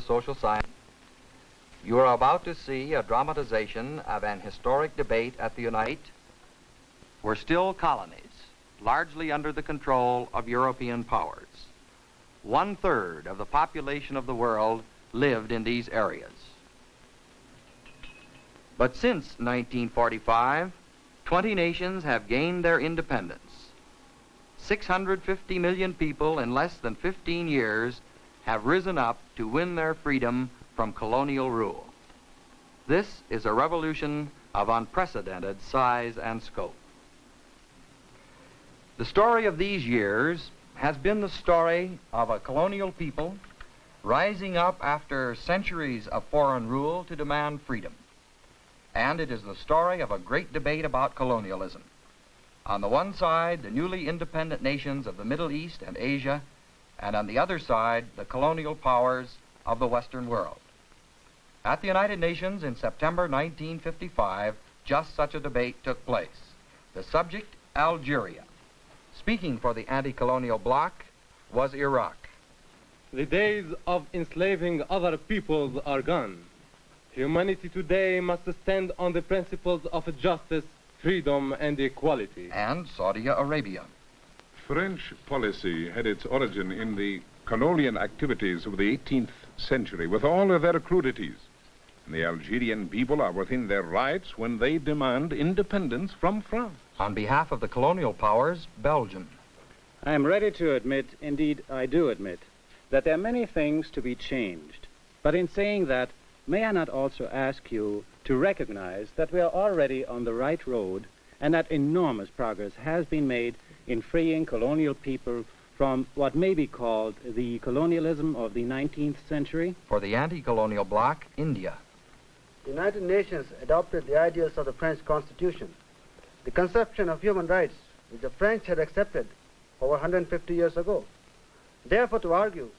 social science. You are about to see a dramatization of an historic debate at the United States. Were still colonies, largely under the control of European powers. 1/3 of the population of the world lived in these areas. But since 1945, 20 nations have gained their independence. 650 million people in less than 15 years have risen up to win their freedom from colonial rule. This is a revolution of unprecedented size and scope. The story of these years has been the story of a colonial people rising up after centuries of foreign rule to demand freedom. And it is the story of a great debate about colonialism. On the one side, the newly independent nations of the Middle East and Asia, and on the other side, the colonial powers of the Western world. At the United Nations in September 1955, just such a debate took place. The subject, Algeria. Speaking for the anti-colonial bloc was Iraq. The days of enslaving other peoples are gone. Humanity today must stand on the principles of justice, freedom, and equality. And Saudi Arabia. French policy had its origin in the colonial activities of the 18th century, with all of their crudities. And the Algerian people are within their rights when they demand independence from France. On behalf of the colonial powers, Belgium. I am ready to admit, indeed I do admit, that there are many things to be changed. But in saying that, may I not also ask you to recognize that we are already on the right road and that enormous progress has been made in freeing colonial people from what may be called the colonialism of the 19th century? For the anti-colonial bloc, India. The United Nations adopted the ideals of the French Constitution, the conception of human rights, which the French had accepted over 150 years ago. Therefore, to argue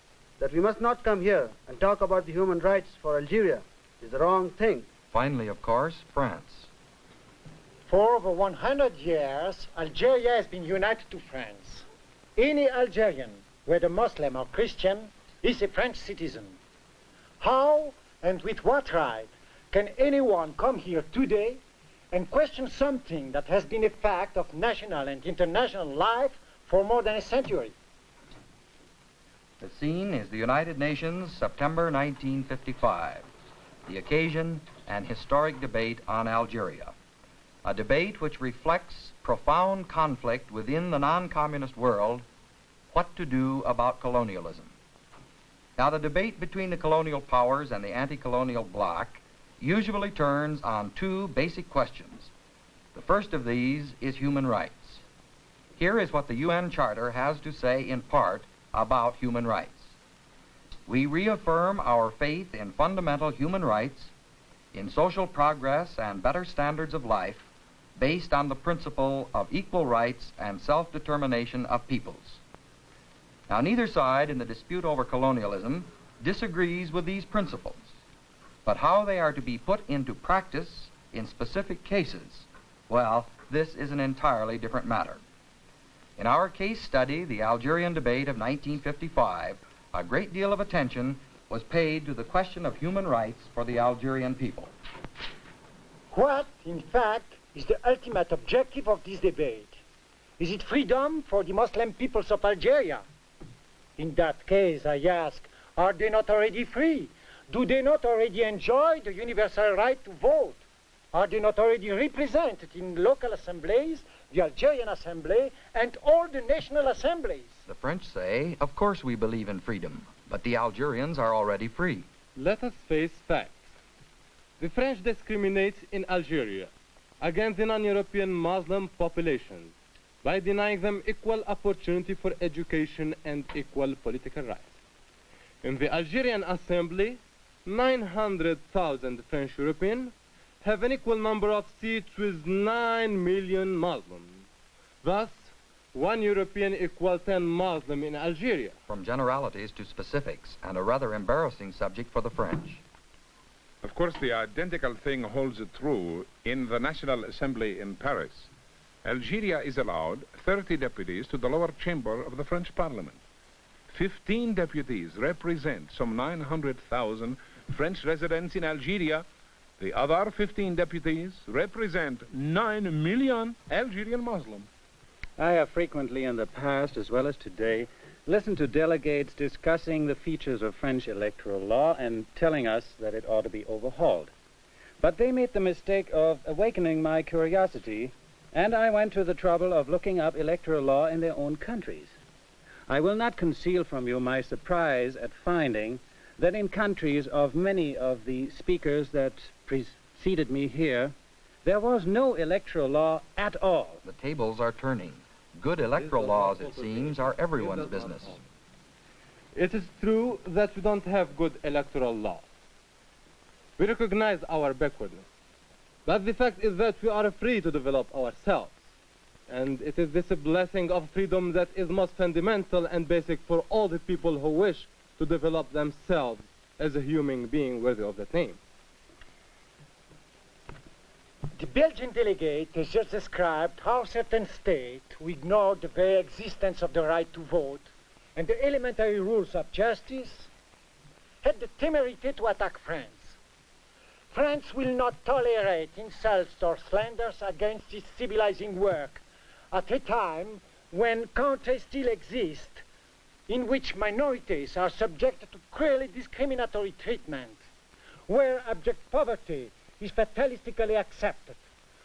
that we must not come here and talk about the human rights for Algeria is the wrong thing. Finally, of course, France. For over 100 years, Algeria has been united to France. Any Algerian, whether Muslim or Christian, is a French citizen. How and with what right can anyone come here today and question something that has been a fact of national and international life for more than a century? The scene is the United Nations, September 1955. The occasion, an historic debate on Algeria. A debate which reflects profound conflict within the non-communist world, what to do about colonialism. Now, the debate between the colonial powers and the anti-colonial bloc usually turns on two basic questions. The first of these is human rights. Here is what the UN Charter has to say in part about human rights. We reaffirm our faith in fundamental human rights, in social progress and better standards of life, based on the principle of equal rights and self-determination of peoples. Now, neither side in the dispute over colonialism disagrees with these principles, but how they are to be put into practice in specific cases, well, this is an entirely different matter. In our case study, the Algerian debate of 1955, a great deal of attention was paid to the question of human rights for the Algerian people. What, in fact, is the ultimate objective of this debate? Is it freedom for the Muslim peoples of Algeria? In that case, I ask, are they not already free? Do they not already enjoy the universal right to vote? Are they not already represented in local assemblies, the Algerian Assembly, and all the national assemblies? The French say, of course we believe in freedom, but the Algerians are already free. Let us face facts. The French discriminate in Algeria against the non-European Muslim population by denying them equal opportunity for education and equal political rights. In the Algerian Assembly, 900,000 French Europeans have an equal number of seats with 9 million Muslims. Thus, 1 European equals 10 Muslims in Algeria. From generalities to specifics, and a rather embarrassing subject for the French. Of course, the identical thing holds true in the National Assembly in Paris. Algeria is allowed 30 deputies to the lower chamber of the French Parliament. 15 deputies represent some 900,000 French residents in Algeria. The other 15 deputies represent 9 million Algerian Muslims. I have frequently in the past, as well as today, listened to delegates discussing the features of French electoral law and telling us that it ought to be overhauled. But they made the mistake of awakening my curiosity, and I went to the trouble of looking up electoral law in their own countries. I will not conceal from you my surprise at finding that in countries of many of the speakers that preceded me here, there was no electoral law at all. The tables are turning. Good electoral laws, it seems, are everyone's business. It is true that we don't have good electoral law. We recognize our backwardness. But the fact is that we are free to develop ourselves. And it is this blessing of freedom that is most fundamental and basic for all the people who wish to develop themselves as a human being worthy of that name. The Belgian delegate has just described how certain states who ignored the very existence of the right to vote and the elementary rules of justice had the temerity to attack France. France will not tolerate insults or slanders against its civilizing work at a time when countries still exist in which minorities are subjected to cruelly discriminatory treatment, where abject poverty is fatalistically accepted,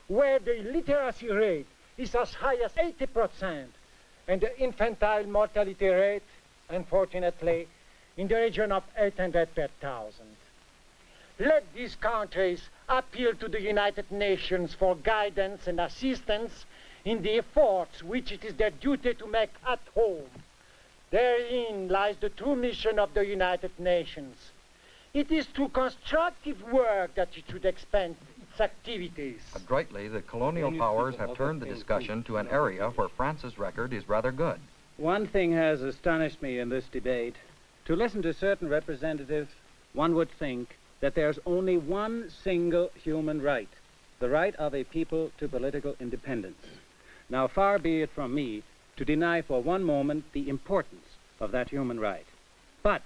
where the illiteracy rate is as high as 80%, and the infantile mortality rate, unfortunately, in the region of 800 per thousand. Let these countries appeal to the United Nations for guidance and assistance in the efforts which it is their duty to make at home. Therein lies the true mission of the United Nations. It is through constructive work that it should expand its activities. Adroitly, the colonial powers have turned the discussion to an area where France's record is rather good. One thing has astonished me in this debate. To listen to certain representatives, one would think that there's only one single human right, the right of a people to political independence. Now, far be it from me to deny for one moment the importance of that human right. But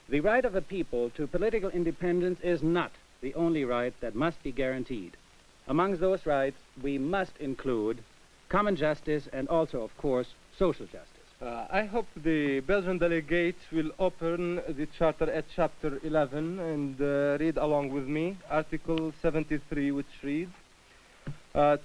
the right of a people to political independence is not the only right that must be guaranteed. Among those rights, we must include common justice and also, of course, social justice. I hope the Belgian delegate will open the charter at chapter 11 and read along with me Article 73, which reads,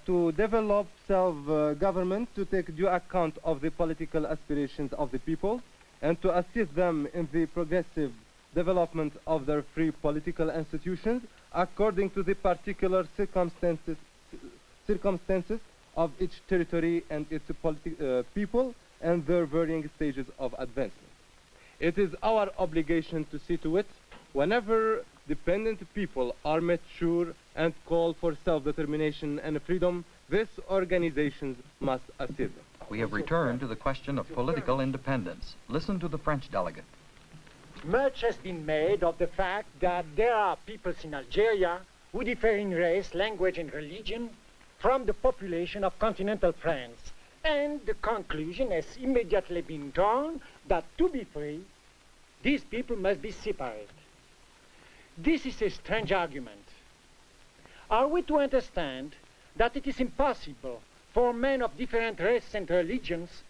to develop self-government, to take due account of the political aspirations of the people, and to assist them in the progressive development of their free political institutions according to the particular circumstances of each territory and its people and their varying stages of advancement. It is our obligation to see to it whenever dependent people are mature and call for self-determination and freedom, these organizations must assist them. We have returned to the question of political independence. Listen to the French delegate. Much has been made of the fact that there are peoples in Algeria who differ in race, language, and religion from the population of continental France. And the conclusion has immediately been drawn that to be free, these people must be separate. This is a strange argument. Are we to understand that it is impossible for men of different races and religions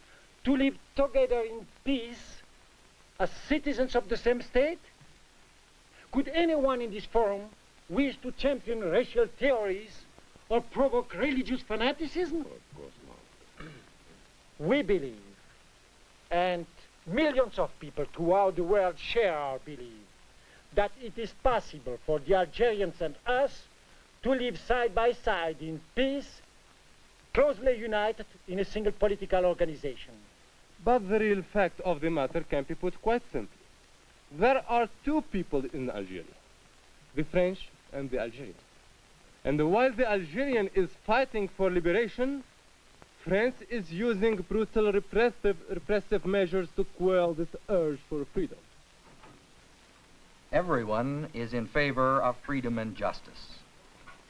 to live together in peace as citizens of the same state? Could anyone in this forum wish to champion racial theories or provoke religious fanaticism? Of course not. We believe, and millions of people throughout the world share our belief, that it is possible for the Algerians and us to live side by side in peace, closely united in a single political organization. But the real fact of the matter can be put quite simply. There are two people in Algeria, the French and the Algerian. And while the Algerian is fighting for liberation, France is using brutal repressive measures to quell this urge for freedom. Everyone is in favor of freedom and justice.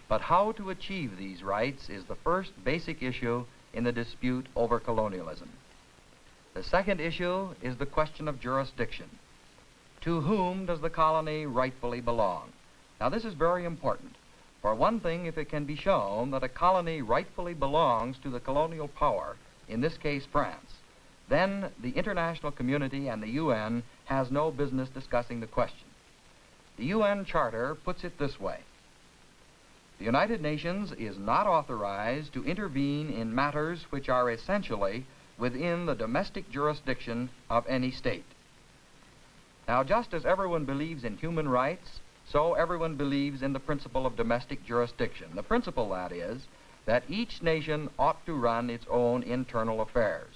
But how to achieve these rights is the first basic issue in the dispute over colonialism. The second issue is the question of jurisdiction. To whom does the colony rightfully belong? Now, this is very important. For one thing, if it can be shown that a colony rightfully belongs to the colonial power, in this case France, then the international community and the UN has no business discussing the question. The UN Charter puts it this way: the United Nations is not authorized to intervene in matters which are essentially within the domestic jurisdiction of any state. Now, just as everyone believes in human rights, so everyone believes in the principle of domestic jurisdiction. The principle, that is, that each nation ought to run its own internal affairs.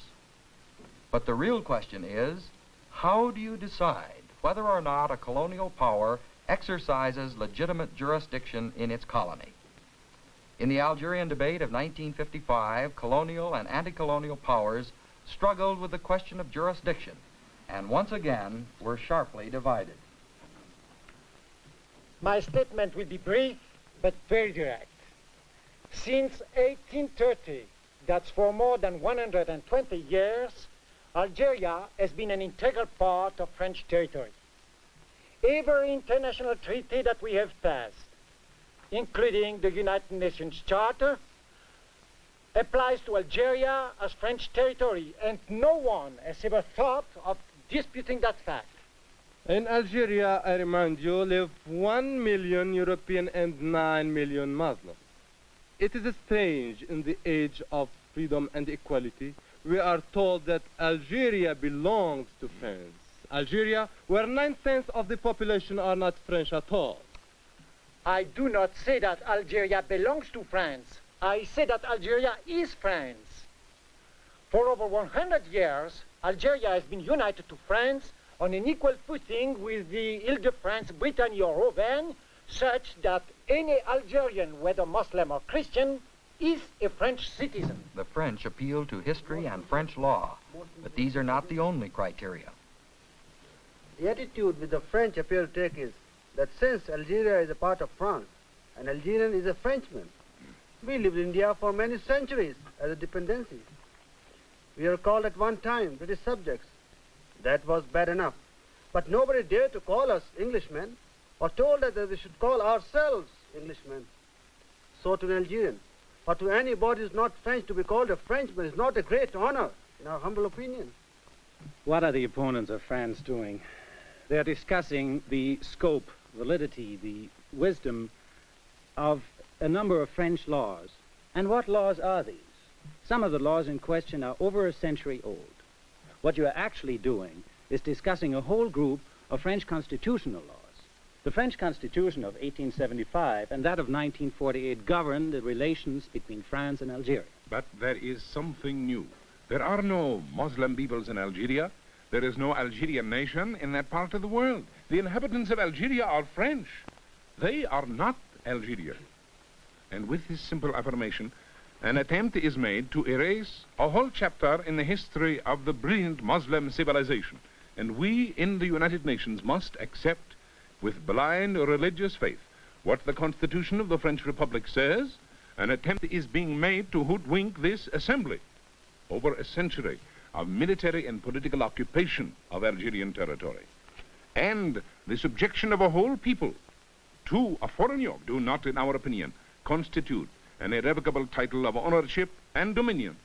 But the real question is, how do you decide whether or not a colonial power exercises legitimate jurisdiction in its colony? In the Algerian debate of 1955, colonial and anti-colonial powers struggled with the question of jurisdiction, and once again were sharply divided. My statement will be brief, but very direct. Since 1830, that's for more than 120 years, Algeria has been an integral part of French territory. Every international treaty that we have passed, including the United Nations Charter, applies to Algeria as French territory, and no one has ever thought of disputing that fact. In Algeria, I remind you, live 1 million European and 9 million Muslims. It is strange in the age of freedom and equality, we are told that Algeria belongs to France. Algeria, where 9/10 of the population are not French at all. I do not say that Algeria belongs to France. I say that Algeria is France. For over 100 years, Algeria has been united to France on an equal footing with the Ile-de-France, Brittany, or Auvergne, such that any Algerian, whether Muslim or Christian, is a French citizen. The French appeal to history and French law, but these are not the only criteria. The attitude which the French appear to take is that since Algeria is a part of France, an Algerian is a Frenchman. We lived in India for many centuries as a dependency. We were called at one time British subjects. That was bad enough. But nobody dared to call us Englishmen or told us that we should call ourselves Englishmen. So to an Algerian, or to anybody who is not French, to be called a Frenchman is not a great honor, in our humble opinion. What are the opponents of France doing? They're discussing the scope, validity, the wisdom of a number of French laws. And what laws are these? Some of the laws in question are over a century old. What you are actually doing is discussing a whole group of French constitutional laws. The French Constitution of 1875 and that of 1948 govern the relations between France and Algeria. But there is something new. There are no Muslim peoples in Algeria. There is no Algerian nation in that part of the world. The inhabitants of Algeria are French. They are not Algeria. And with this simple affirmation, an attempt is made to erase a whole chapter in the history of the brilliant Muslim civilization. And we in the United Nations must accept with blind religious faith what the Constitution of the French Republic says. An attempt is being made to hoodwink this assembly. Over a century of military and political occupation of Algerian territory and the subjection of a whole people to a foreign yoke do not, in our opinion, constitute an irrevocable title of ownership and dominion.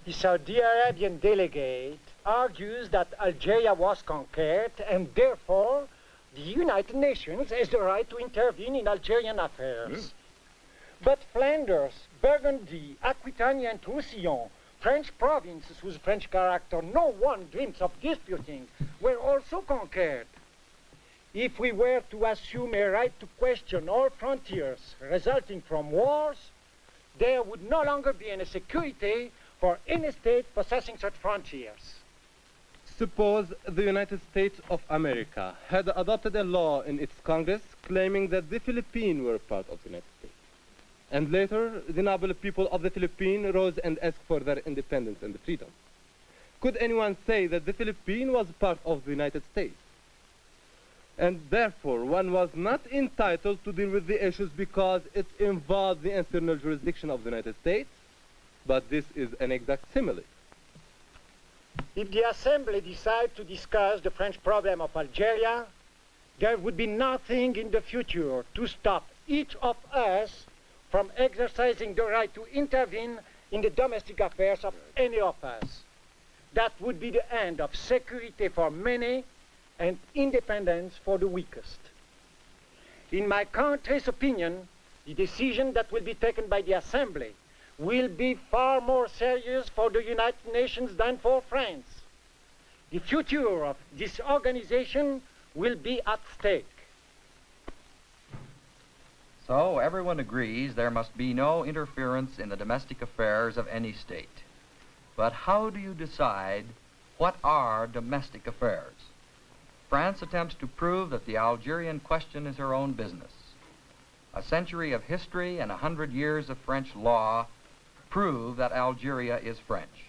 The Saudi Arabian delegate argues that Algeria was conquered and therefore the United Nations has the right to intervene in Algerian affairs. Yes. But Flanders, Burgundy, Aquitaine, and Roussillon, French provinces whose French character no one dreams of disputing, were also conquered. If we were to assume a right to question all frontiers resulting from wars, there would no longer be any security for any state possessing such frontiers. Suppose the United States of America had adopted a law in its Congress claiming that the Philippines were part of the United States. And later, the noble people of the Philippines rose and asked for their independence and freedom. Could anyone say that the Philippines was part of the United States? And therefore, one was not entitled to deal with the issues because it involved the internal jurisdiction of the United States? But this is an exact simile. If the Assembly decides to discuss the French problem of Algeria, there would be nothing in the future to stop each of us from exercising the right to intervene in the domestic affairs of any of us. That would be the end of security for many and independence for the weakest. In my country's opinion, the decision that will be taken by the Assembly will be far more serious for the United Nations than for France. The future of this organization will be at stake. So everyone agrees there must be no interference in the domestic affairs of any state. But how do you decide what are domestic affairs? France attempts to prove that the Algerian question is her own business. A century of history and 100 years of French law prove that Algeria is French.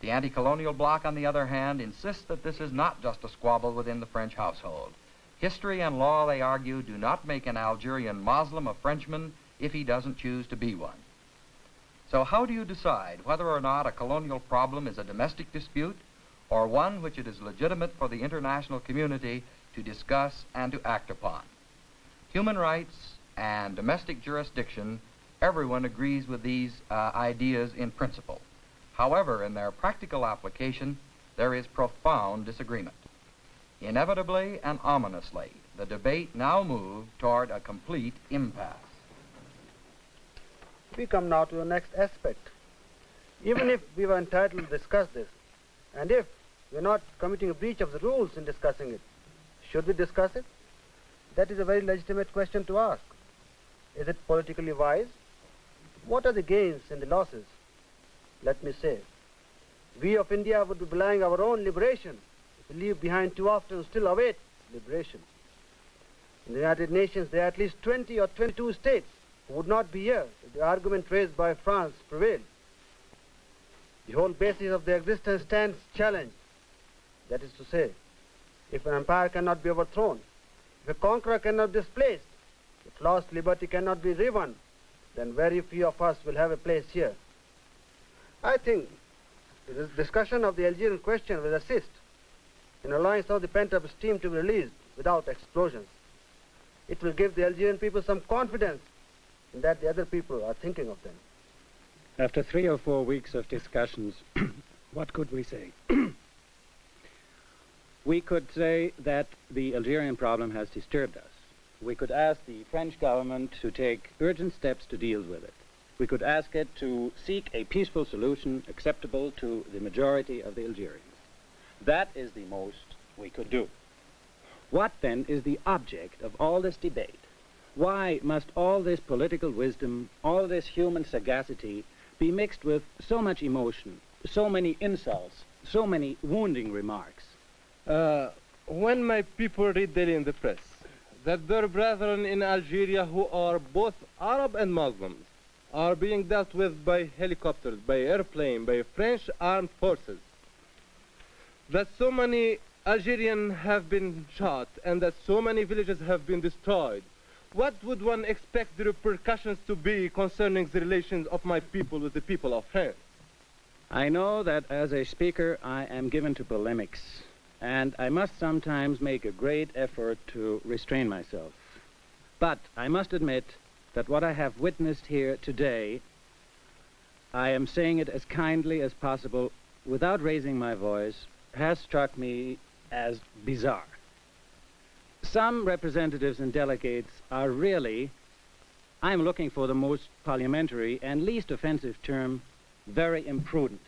The anti-colonial bloc, on the other hand, insists that this is not just a squabble within the French household. History and law, they argue, do not make an Algerian Muslim a Frenchman if he doesn't choose to be one. So how do you decide whether or not a colonial problem is a domestic dispute or one which it is legitimate for the international community to discuss and to act upon? Human rights and domestic jurisdiction, everyone agrees with these ideas in principle. However, in their practical application, there is profound disagreement. Inevitably and ominously, the debate now moved toward a complete impasse. We come now to the next aspect. Even if we were entitled to discuss this, and if we're not committing a breach of the rules in discussing it, should we discuss it? That is a very legitimate question to ask. Is it politically wise? What are the gains and the losses? Let me say, we of India would be belying our own liberation if we leave behind too often and still await liberation. In the United Nations, there are at least 20 or 22 states who would not be here if the argument raised by France prevailed. The whole basis of their existence stands challenged. That is to say, if an empire cannot be overthrown, if a conqueror cannot be displaced, if lost liberty cannot be rewon, then very few of us will have a place here. I think the discussion of the Algerian question will assist in allowing some of the pent-up steam to be released without explosions. It will give the Algerian people some confidence in that the other people are thinking of them. After 3 or 4 weeks of discussions, what could we say? We could say that the Algerian problem has disturbed us. We could ask the French government to take urgent steps to deal with it. We could ask it to seek a peaceful solution acceptable to the majority of the Algerians. That is the most we could do. What then is the object of all this debate? Why must all this political wisdom, all this human sagacity be mixed with so much emotion, so many insults, so many wounding remarks? When my people read daily in the press that their brethren in Algeria, who are both Arab and Muslims, are being dealt with by helicopters, by airplane, by French armed forces, that so many Algerians have been shot and that so many villages have been destroyed, what would one expect the repercussions to be concerning the relations of my people with the people of France? I know that as a speaker I am given to polemics, and I must sometimes make a great effort to restrain myself. But I must admit that what I have witnessed here today, I am saying it as kindly as possible without raising my voice, has struck me as bizarre. Some representatives and delegates are really, I'm looking for the most parliamentary and least offensive term, very imprudent.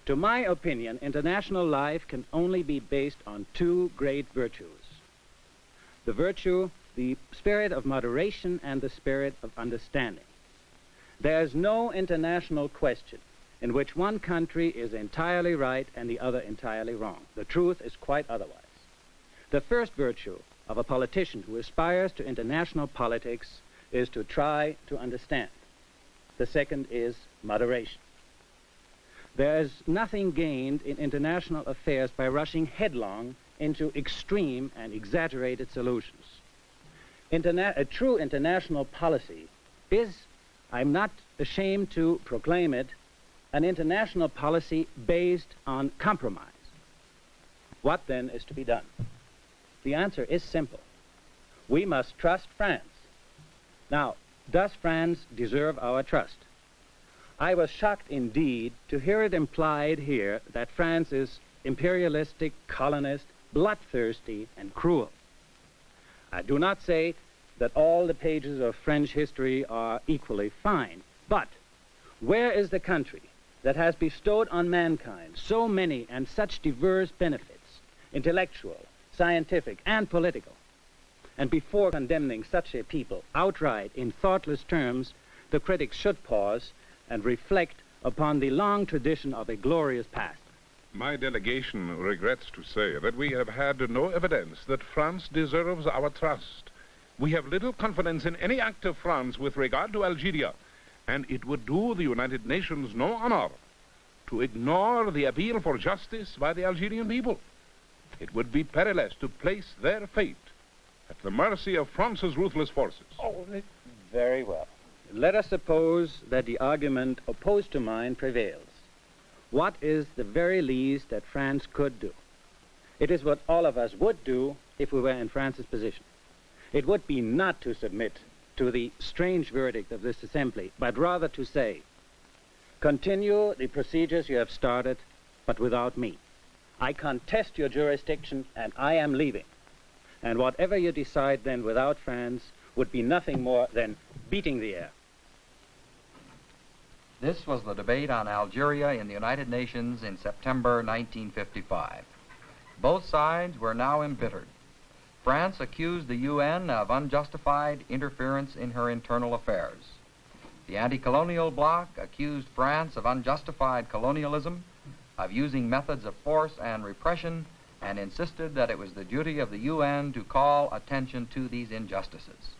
To my opinion, international life can only be based on 2 great virtues. The spirit of moderation and the spirit of understanding. There's no international question in which one country is entirely right and the other entirely wrong. The truth is quite otherwise. The first virtue of a politician who aspires to international politics is to try to understand. The second is moderation. There is nothing gained in international affairs by rushing headlong into extreme and exaggerated solutions. A true international policy is, I'm not ashamed to proclaim it, an international policy based on compromise. What then is to be done? The answer is simple. We must trust France. Now, does France deserve our trust? I was shocked indeed to hear it implied here that France is imperialistic, colonist, bloodthirsty, and cruel. I do not say that all the pages of French history are equally fine, but where is the country that has bestowed on mankind so many and such diverse benefits, intellectual, scientific, and political? And before condemning such a people outright in thoughtless terms, the critics should pause and reflect upon the long tradition of a glorious past. My delegation regrets to say that we have had no evidence that France deserves our trust. We have little confidence in any act of France with regard to Algeria, and it would do the United Nations no honor to ignore the appeal for justice by the Algerian people. It would be perilous to place their fate at the mercy of France's ruthless forces. Oh, very well. Let us suppose that the argument opposed to mine prevails. What is the very least that France could do? It is what all of us would do if we were in France's position. It would be not to submit to the strange verdict of this assembly, but rather to say, continue the procedures you have started, but without me. I contest your jurisdiction, and I am leaving. And whatever you decide then without France would be nothing more than beating the air. This was the debate on Algeria in the United Nations in September 1955. Both sides were now embittered. France accused the UN of unjustified interference in her internal affairs. The anti-colonial bloc accused France of unjustified colonialism, of using methods of force and repression, and insisted that it was the duty of the UN to call attention to these injustices.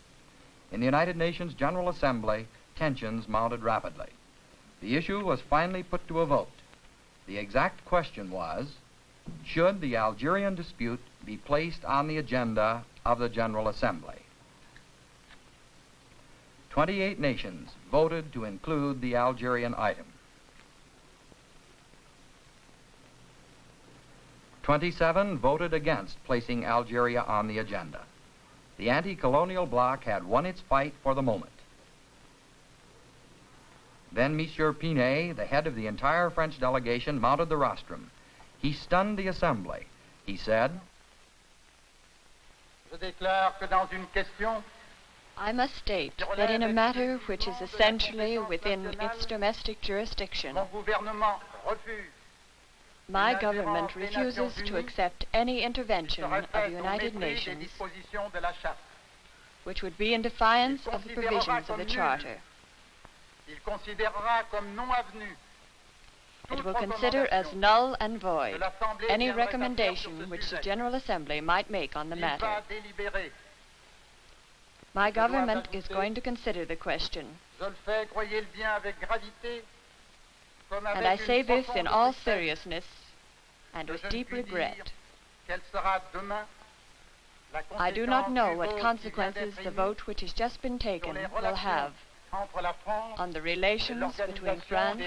In the United Nations General Assembly, tensions mounted rapidly. The issue was finally put to a vote. The exact question was, should the Algerian dispute be placed on the agenda of the General Assembly? 28 nations voted to include the Algerian item. 27 voted against placing Algeria on the agenda. The anti-colonial bloc had won its fight for the moment. Then Monsieur Pinet, the head of the entire French delegation, mounted the rostrum. He stunned the assembly. He said, I must state that in a matter which is essentially within its domestic jurisdiction, my government refuses to accept any intervention of the United Nations which would be in defiance of the provisions of the Charter. It will consider as null and void any recommendation which the General Assembly might make on the matter. My government is going to consider the question, and I say this in all seriousness and with deep regret. I do not know what consequences the vote which has just been taken will have on the relations between France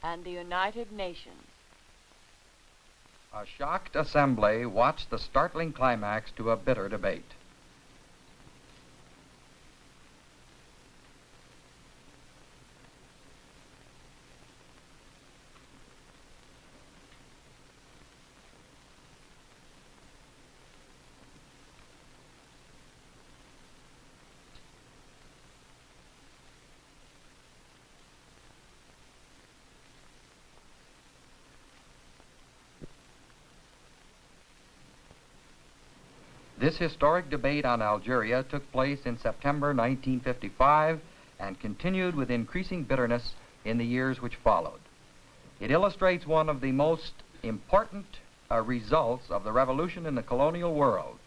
and the United Nations. A shocked assembly watched the startling climax to a bitter debate. This historic debate on Algeria took place in September 1955 and continued with increasing bitterness in the years which followed. It illustrates one of the most important results of the revolution in the colonial world,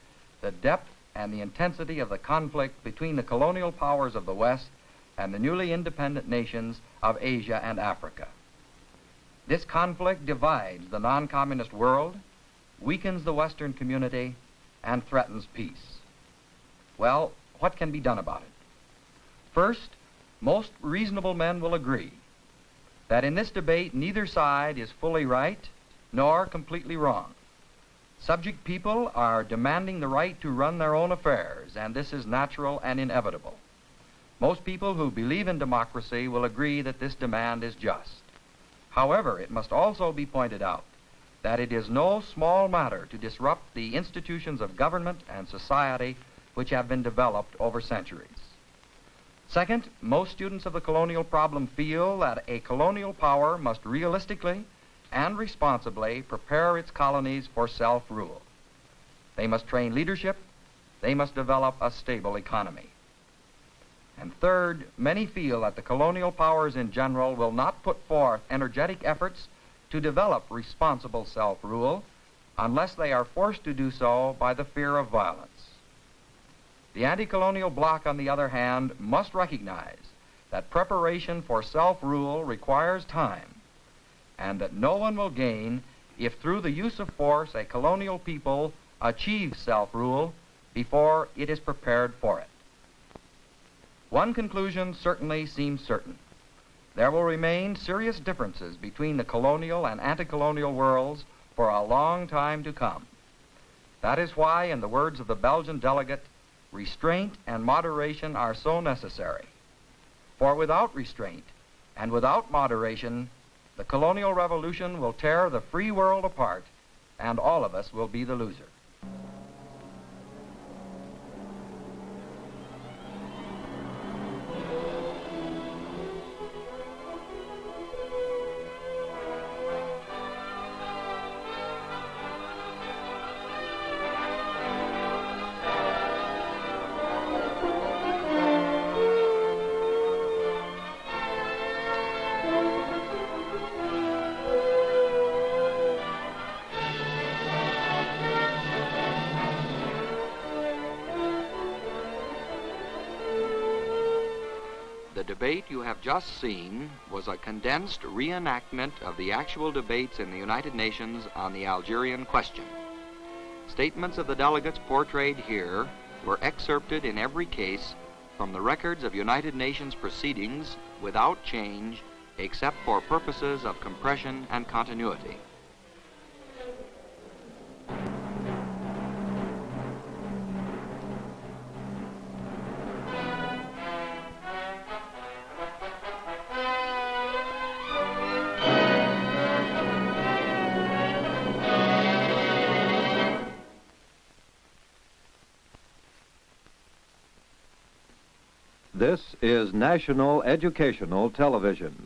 the depth and the intensity of the conflict between the colonial powers of the West and the newly independent nations of Asia and Africa. This conflict divides the non-communist world, weakens the Western community, and threatens peace. Well, what can be done about it? First, most reasonable men will agree that in this debate neither side is fully right nor completely wrong. Subject people are demanding the right to run their own affairs, and this is natural and inevitable. Most people who believe in democracy will agree that this demand is just. However, it must also be pointed out that it is no small matter to disrupt the institutions of government and society which have been developed over centuries. Second, most students of the colonial problem feel that a colonial power must realistically and responsibly prepare its colonies for self-rule. They must train leadership. They must develop a stable economy. And third, many feel that the colonial powers in general will not put forth energetic efforts to develop responsible self-rule unless they are forced to do so by the fear of violence. The anti-colonial bloc, on the other hand, must recognize that preparation for self-rule requires time, and that no one will gain if through the use of force a colonial people achieves self-rule before it is prepared for it. One conclusion certainly seems certain. There will remain serious differences between the colonial and anti-colonial worlds for a long time to come. That is why, in the words of the Belgian delegate, restraint and moderation are so necessary. For without restraint and without moderation, the colonial revolution will tear the free world apart, and all of us will be the loser. The debate you have just seen was a condensed reenactment of the actual debates in the United Nations on the Algerian question. Statements of the delegates portrayed here were excerpted in every case from the records of United Nations proceedings without change except for purposes of compression and continuity. This is National Educational Television.